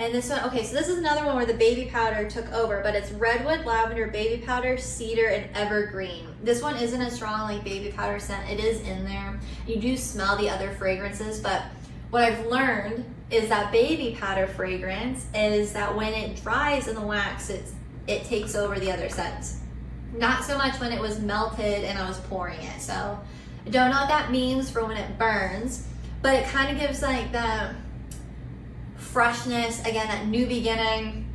And this one, okay, so this is another one where the baby powder took over, but it's redwood, lavender, baby powder, cedar, and evergreen. This one isn't a strong like baby powder scent. It is in there. You do smell the other fragrances, but what I've learned is that baby powder fragrance is that when it dries in the wax, it takes over the other scents. Not so much when it was melted and I was pouring it. So I don't know what that means for when it burns, but it kind of gives like the freshness, again, that new beginning.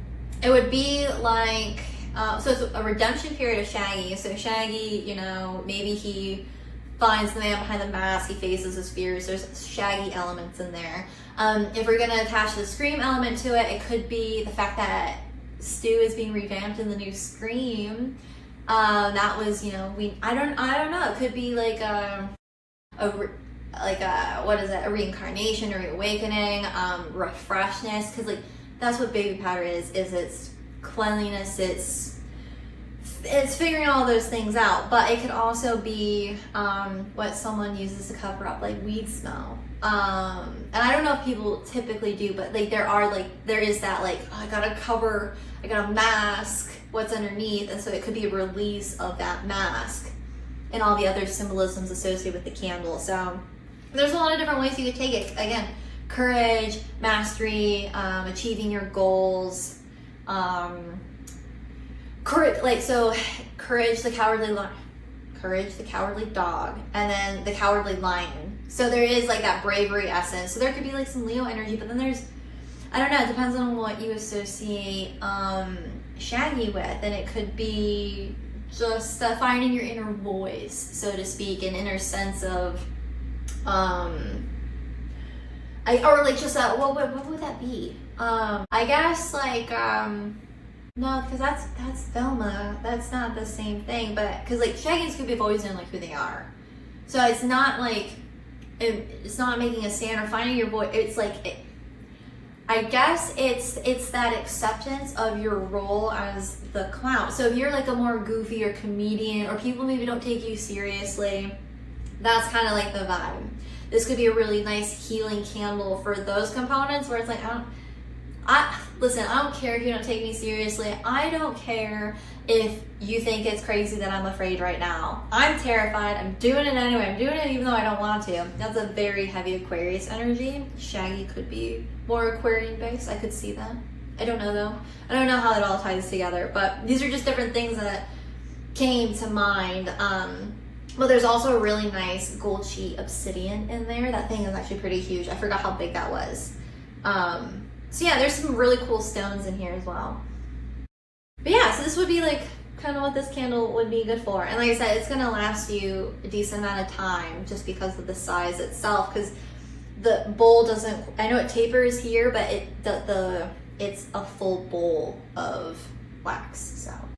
It would be like, so it's a redemption period of Shaggy. So Shaggy, you know, maybe he finds the man behind the mask, he faces his fears, there's Shaggy elements in there. If we're gonna attach the Scream element to it, it could be the fact that Stu is being revamped in the new Scream. That was, you know, I don't know, it could be like a what is it, a reincarnation or reawakening, refreshness, because like that's what baby powder is it's cleanliness, it's figuring all those things out. But it could also be what someone uses to cover up like weed smell, and I don't know if people typically do, but like there is that like, oh, I gotta mask what's underneath, and so it could be a release of that mask and all the other symbolisms associated with the candle. So there's a lot of different ways you could take it. Again, courage, mastery, achieving your goals, courage, like, so courage, the cowardly dog, and then the cowardly lion. So there is like that bravery essence. So there could be like some Leo energy, but then there's, I don't know, it depends on what you associate Shaggy with, and it could be just finding your inner voice, so to speak, an inner sense of or like just that, what would that be? I guess like no, because that's Velma. That's not the same thing. But because like Shaggy and Scooby have always known like who they are, so it's not like it's not making a stand or finding your voice. It's like I guess it's that acceptance of your role as the clown. So if you're like a more goofy or comedian, or people maybe don't take you seriously, that's kind of like the vibe. This could be a really nice healing candle for those components where it's like, listen, I don't care if you don't take me seriously. I don't care if you think it's crazy that I'm afraid right now. I'm terrified. I'm doing it anyway. I'm doing it even though I don't want to. That's a very heavy Aquarius energy. Shaggy could be more Aquarian based. I could see that. I don't know though. I don't know how it all ties together, but these are just different things that came to mind. But there's also a really nice gold sheet obsidian in there. That thing is actually pretty huge. I forgot how big that was. So yeah, there's some really cool stones in here as well. But yeah, so this would be like kind of what this candle would be good for. And like I said, it's gonna last you a decent amount of time just because of the size itself, because the bowl doesn't, I know it tapers here, but it's a full bowl of wax, so.